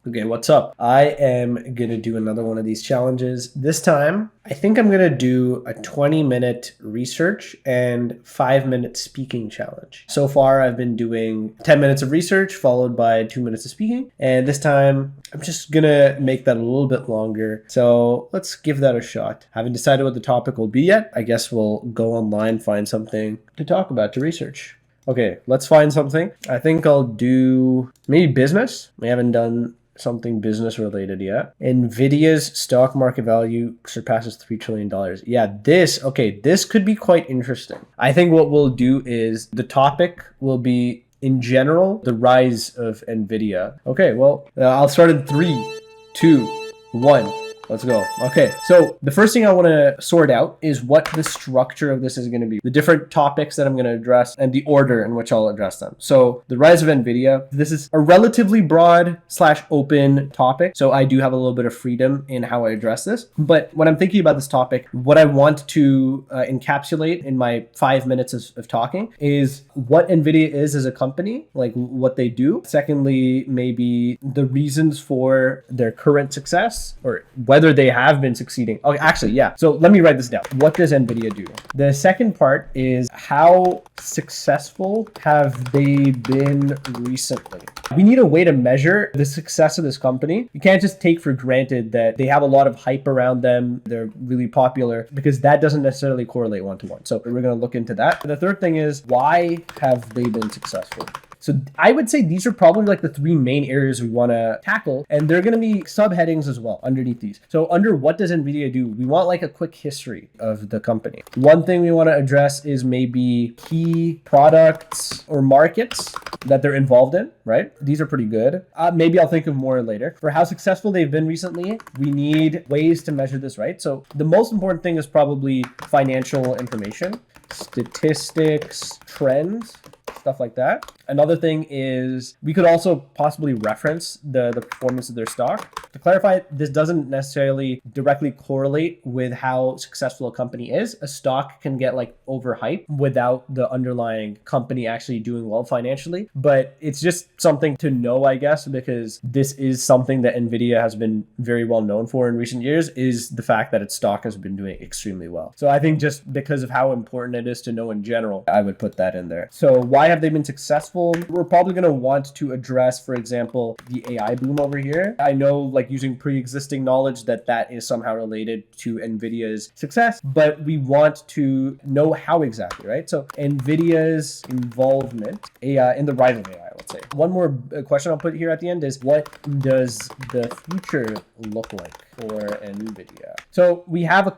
Okay, what's up? I am gonna do another one of these challenges. This time, I think I'm gonna do a 20-minute research and 5-minute speaking challenge. So far, I've been doing 10 minutes of research followed by 2 minutes of speaking. And this time, I'm just gonna make that a little bit longer. So let's give that a shot. Haven't decided what the topic will be yet. I guess we'll go online, find something to talk about, to research. Okay, let's find something. I think I'll do maybe business. We haven't done something business related yet. NVIDIA's stock market value surpasses $3 trillion. Yeah, this could be quite interesting. I think what we'll do is the topic will be, in general, the rise of NVIDIA. Okay, well, I'll start in 3, 2, 1. Let's go. Okay, so the first thing I want to sort out is what the structure of this is going to be, the different topics that I'm going to address, and the order in which I'll address them. So the rise of NVIDIA, this is a relatively broad / open topic, so I do have a little bit of freedom in how I address this. But when I'm thinking about this topic, what I want to encapsulate in my 5 minutes of talking is what NVIDIA is as a company, like what they do. Secondly, maybe the reasons for their current success, or whether they have been succeeding. Oh, actually, yeah. So let me write this down. What does NVIDIA do? The second part is how successful have they been recently? We need a way to measure the success of this company. You can't just take for granted that they have a lot of hype around them, they're really popular, because that doesn't necessarily correlate one-to-one. So we're going to look into that. The third thing is, why have they been successful? So I would say these are probably like the 3 main areas we want to tackle, and there are going to be subheadings as well underneath these. So under what does NVIDIA do, we want like a quick history of the company. One thing we want to address is maybe key products or markets that they're involved in, right? These are pretty good. Maybe I'll think of more later. For how successful they've been recently, we need ways to measure this, right? So the most important thing is probably financial information, statistics, trends, stuff like that. Another thing is we could also possibly reference the performance of their stock. To clarify, this doesn't necessarily directly correlate with how successful a company is. A stock can get like overhyped without the underlying company actually doing well financially. But it's just something to know, I guess, because this is something that NVIDIA has been very well known for in recent years, is the fact that its stock has been doing extremely well. So I think just because of how important it is to know in general, I would put that in there. So why have they been successful? We're probably going to want to address, for example, the AI boom over here. I know, like, using pre-existing knowledge that is somehow related to NVIDIA's success, but we want to know how exactly, right? So NVIDIA's involvement in the rise of AI, let's say. One more question I'll put here at the end is, what does the future look like for NVIDIA? So we have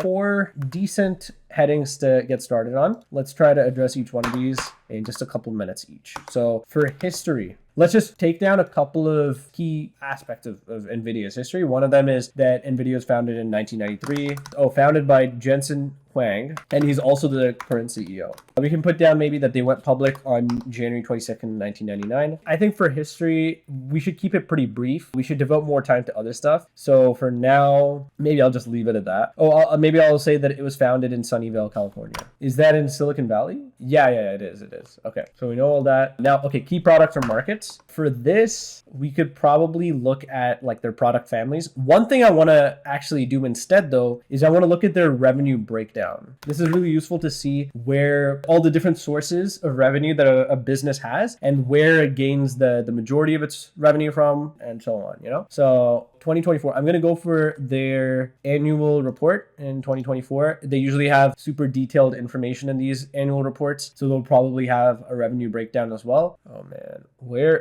4 decent headings to get started on. Let's try to address each one of these in just a couple minutes each. So for history, let's just take down a couple of key aspects of NVIDIA's history. One of them is that NVIDIA was founded in 1993. Founded by Jensen Huang, and he's also the current CEO. We can put down maybe that they went public on January 22nd, 1999. I think for history, we should keep it pretty brief. We should devote more time to other stuff. So for now, maybe I'll just leave it at that. Maybe I'll say that it was founded in Sunnyvale, California. Is that in Silicon Valley? Yeah, it is. Okay, so we know all that. Now, okay, key products or markets. For this, we could probably look at like their product families. One thing I want to actually do instead, though, is I want to look at their revenue breakdown. This is really useful to see where all the different sources of revenue that a business has and where it gains the majority of its revenue from, and so on, you know? So 2024, I'm going to go for their annual report in 2024. They usually have super detailed information in these annual reports, so they'll probably have a revenue breakdown as well. Oh man,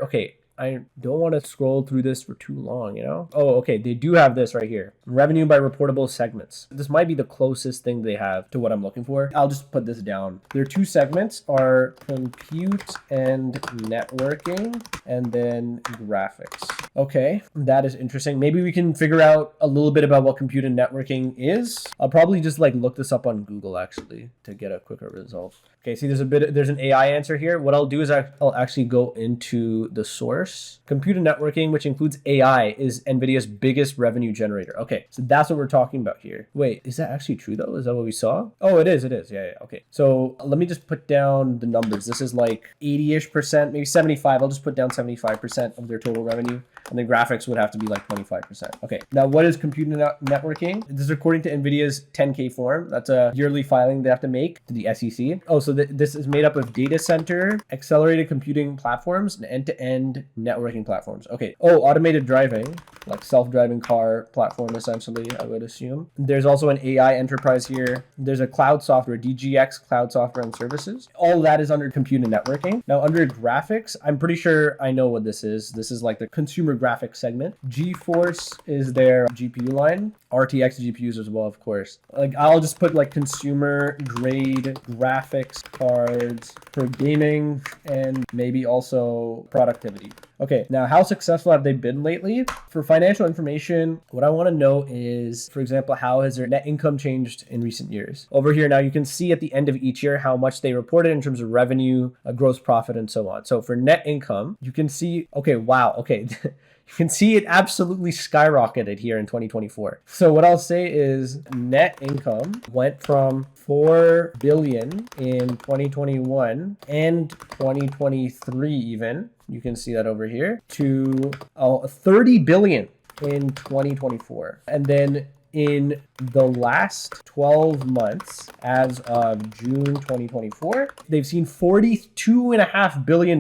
okay. I don't want to scroll through this for too long, you know? Oh, okay. They do have this right here. Revenue by reportable segments. This might be the closest thing they have to what I'm looking for. I'll just put this down. Their 2 segments are compute and networking, and then graphics. Okay, that is interesting. Maybe we can figure out a little bit about what compute and networking is. I'll probably just like look this up on Google actually to get a quicker result. Okay, see there's an AI answer here. What I'll do is I'll actually go into the source. Compute and networking, which includes AI, is NVIDIA's biggest revenue generator. Okay, so that's what we're talking about here. Wait, is that actually true though? Is that what we saw? Oh, it is. Yeah. Okay, so let me just put down the numbers. This is like 80-ish%, maybe 75. I'll just put down 75% of their total revenue. and the graphics would have to be like 25%. Okay, now what is computer networking? This is according to NVIDIA's 10K form. That's a yearly filing they have to make to the SEC. Oh, so this is made up of data center, accelerated computing platforms, and end-to-end networking platforms. Okay. Oh, automated driving, like self-driving car platform, essentially, I would assume. There's also an AI enterprise here. There's a cloud software, DGX cloud software and services. All that is under computer networking. Now, under graphics, I'm pretty sure I know what this is. This is like the consumer graphics segment. GeForce is their GPU line. RTX GPUs as well, of course. Like, I'll just put like consumer grade graphics cards for gaming and maybe also productivity. Okay, now how successful have they been lately? For financial information, what I want to know is, for example, how has their net income changed in recent years? Over here now, you can see at the end of each year how much they reported in terms of revenue, gross profit, and so on. So for net income, you can see, okay, wow, okay. You can see it absolutely skyrocketed here in 2024. So what I'll say is net income went from 4 billion in 2021 and 2023 even, you can see that over here, to 30 billion in 2024. And then in the last 12 months, as of June 2024, they've seen $42.5 billion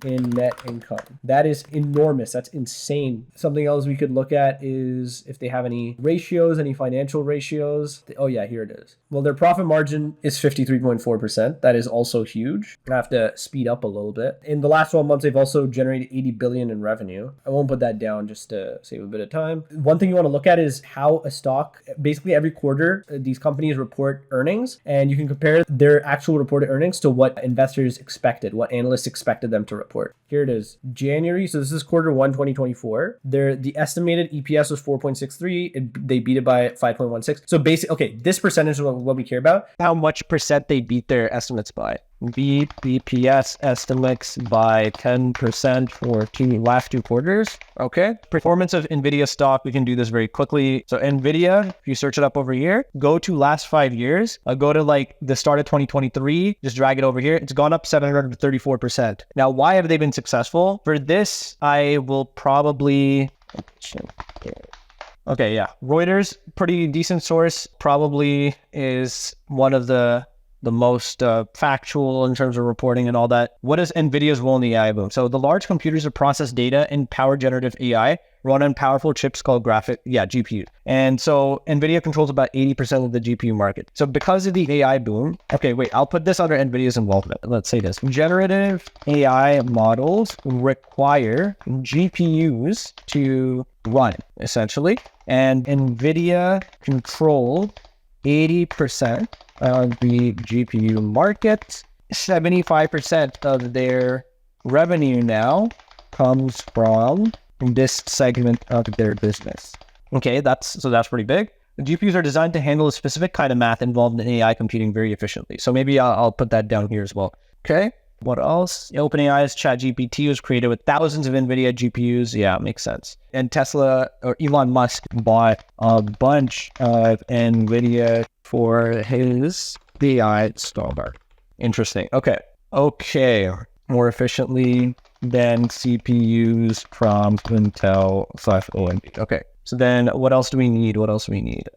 in net income. That is enormous. That's insane. Something else we could look at is if they have any ratios, any financial ratios. Oh yeah, here it is. Well, their profit margin is 53.4%. That is also huge. I have to speed up a little bit. In the last 12 months, they've also generated 80 billion in revenue. I won't put that down just to save a bit of time. One thing you want to look at is how a stock, basically every quarter, these companies report earnings, and you can compare their actual reported earnings to what investors expected, what analysts expected them to report. Here it is, January. So this is quarter 1, 2024. The estimated EPS was 4.63. They beat it by 5.16. So basically, okay, this percentage is what we care about. How much percent they beat their estimates by? Beat EPS estimates by 10% for last two quarters. Okay. Performance of NVIDIA stock. We can do this very quickly. So NVIDIA, if you search it up over here, go to last 5 years, go to like the start of 2023, just drag it over here. It's gone up 734%. Now, why have they been successful? For this, I will probably... Okay, yeah. Reuters, pretty decent source, probably is one of the most factual in terms of reporting and all that. What is NVIDIA's role in the AI boom? So the large computers that process data and power generative AI run on powerful chips called GPU. And so NVIDIA controls about 80% of the GPU market. So because of the AI boom, okay, wait, I'll put this under NVIDIA's involvement. Let's say this. Generative AI models require GPUs to run, essentially. And NVIDIA controls 80% of the GPU market. 75% of their revenue now comes from this segment of their business. Okay, that's pretty big. The GPUs are designed to handle a specific kind of math involved in AI computing very efficiently. So maybe I'll put that down here as well. Okay, what else? OpenAI's ChatGPT was created with thousands of NVIDIA GPUs. Yeah, makes sense. And Tesla, or Elon Musk, bought a bunch of NVIDIA for his AI startup. Interesting. Okay. More efficiently than CPUs from Intel/AMD. Okay. So then what else do we need?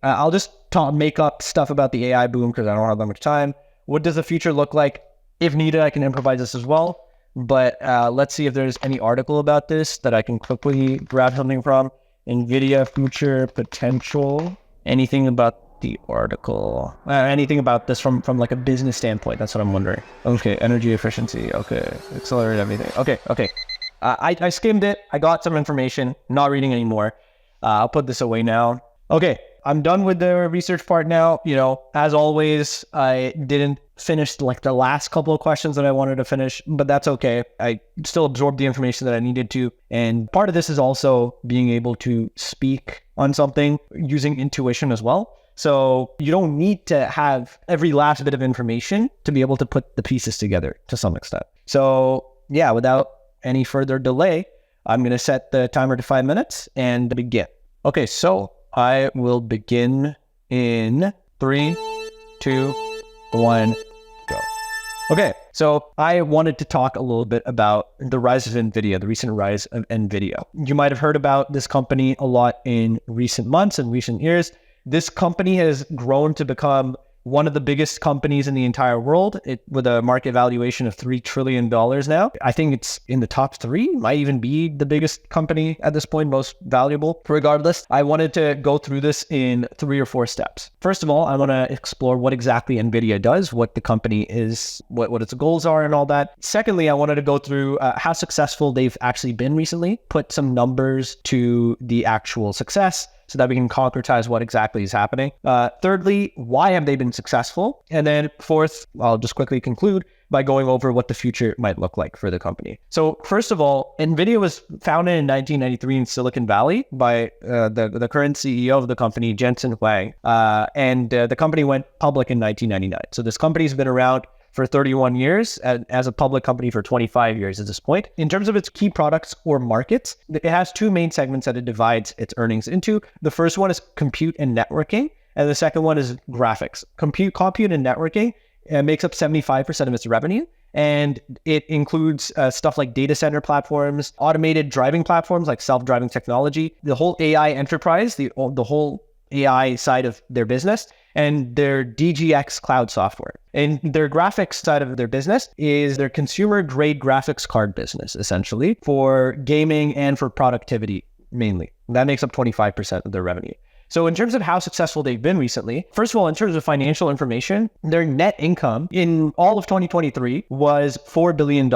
I'll just make up stuff about the AI boom because I don't have that much time. What does the future look like? If needed, I can improvise this as well. But let's see if there's any article about this that I can quickly grab something from. NVIDIA future potential. Anything about the article? Anything about this from like a business standpoint? That's what I'm wondering. Okay, energy efficiency. Okay, accelerate everything. Okay. I skimmed it. I got some information. Not reading anymore. I'll put this away now. Okay, I'm done with the research part now. You know, as always, I didn't finish like the last couple of questions that I wanted to finish, but that's okay. I still absorbed the information that I needed to. And part of this is also being able to speak on something using intuition as well. So you don't need to have every last bit of information to be able to put the pieces together to some extent. So yeah, without any further delay, I'm going to set the timer to 5 minutes and begin. Okay, so I will begin in 3, 2, 1, go. Okay, so I wanted to talk a little bit about the rise of NVIDIA, the recent rise of NVIDIA. You might have heard about this company a lot in recent months and recent years. This company has grown to become one of the biggest companies in the entire world, with a market valuation of $3 trillion now. I think it's in the top 3, might even be the biggest company at this point, most valuable. Regardless, I wanted to go through this in 3 or 4 steps. First of all, I want to explore what exactly NVIDIA does, what the company is, what its goals are and all that. Secondly, I wanted to go through how successful they've actually been recently, put some numbers to the actual success, so that we can concretize what exactly is happening. Thirdly, why have they been successful? And then fourth, I'll just quickly conclude by going over what the future might look like for the company. So first of all, NVIDIA was founded in 1993 in Silicon Valley by the current CEO of the company, Jensen Huang. And the company went public in 1999. So this company's been around for 31 years, and as a public company for 25 years at this point. In terms of its key products or markets, it has 2 main segments that it divides its earnings into. The first one is compute and networking, and the second one is graphics. Compute and networking makes up 75% of its revenue, and it includes stuff like data center platforms, automated driving platforms like self-driving technology, the whole AI enterprise, the whole AI side of their business, and their DGX cloud software. And their graphics side of their business is their consumer-grade graphics card business, essentially, for gaming and for productivity, mainly. That makes up 25% of their revenue. So in terms of how successful they've been recently, first of all, in terms of financial information, their net income in all of 2023 was $4 billion.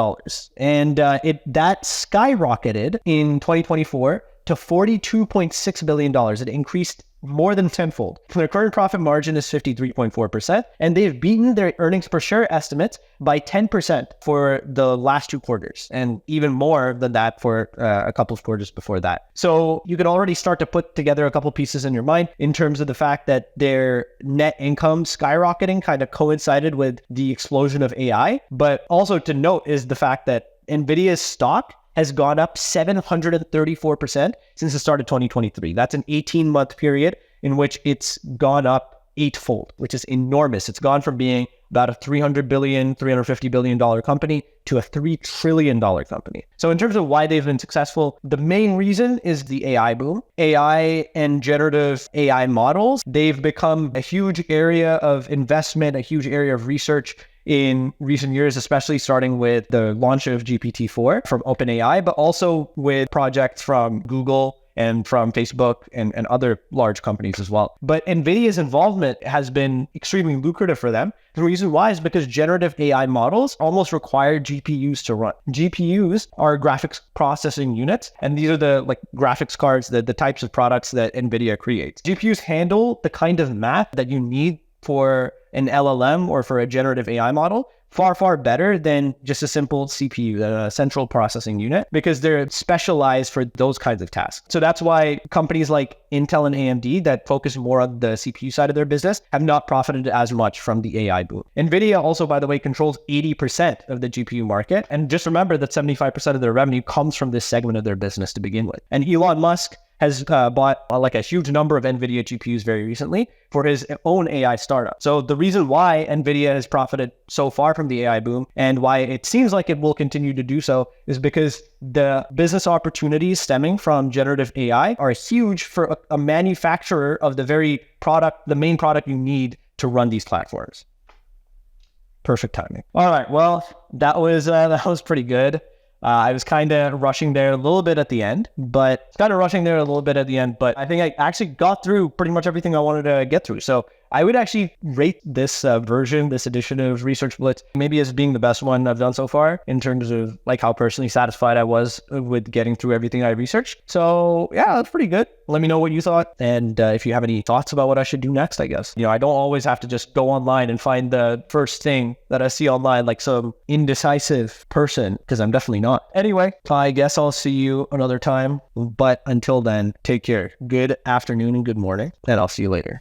And that skyrocketed in 2024 to $42.6 billion. It increased more than tenfold. Their current profit margin is 53.4%, and they've beaten their earnings per share estimates by 10% for the last 2 quarters, and even more than that for a couple of quarters before that. So you can already start to put together a couple pieces in your mind in terms of the fact that their net income skyrocketing kind of coincided with the explosion of AI. But also to note is the fact that NVIDIA's stock has gone up 734% since the start of 2023. That's an 18-month period in which it's gone up 8-fold, which is enormous. It's gone from being about a $300 billion, $350 billion company to a $3 trillion company. So in terms of why they've been successful, the main reason is the AI boom. AI and generative AI models, they've become a huge area of investment, a huge area of research in recent years, especially starting with the launch of GPT-4 from OpenAI, but also with projects from Google and from Facebook and other large companies as well. But NVIDIA's involvement has been extremely lucrative for them. The reason why is because generative AI models almost require GPUs to run. GPUs are graphics processing units, and these are the graphics cards, the types of products that NVIDIA creates. GPUs handle the kind of math that you need for an LLM or for a generative AI model far, far better than just a simple CPU, a central processing unit, because they're specialized for those kinds of tasks. So that's why companies like Intel and AMD that focus more on the CPU side of their business have not profited as much from the AI boom. NVIDIA also, by the way, controls 80% of the GPU market. And just remember that 75% of their revenue comes from this segment of their business to begin with. And Elon Musk has bought a huge number of NVIDIA GPUs very recently for his own AI startup. So the reason why NVIDIA has profited so far from the AI boom and why it seems like it will continue to do so is because the business opportunities stemming from generative AI are huge for a manufacturer of the main product you need to run these platforms. Perfect timing. All right, well, that was pretty good. I was kind of rushing there a little bit at the end, but I think I actually got through pretty much everything I wanted to get through. So I would actually rate this this edition of Research Blitz, maybe as being the best one I've done so far in terms of how personally satisfied I was with getting through everything I researched. So yeah, that's pretty good. Let me know what you thought. And if you have any thoughts about what I should do next, I guess. I don't always have to just go online and find the first thing that I see online like some indecisive person, because I'm definitely not. Anyway, I guess I'll see you another time. But until then, take care. Good afternoon and good morning, and I'll see you later.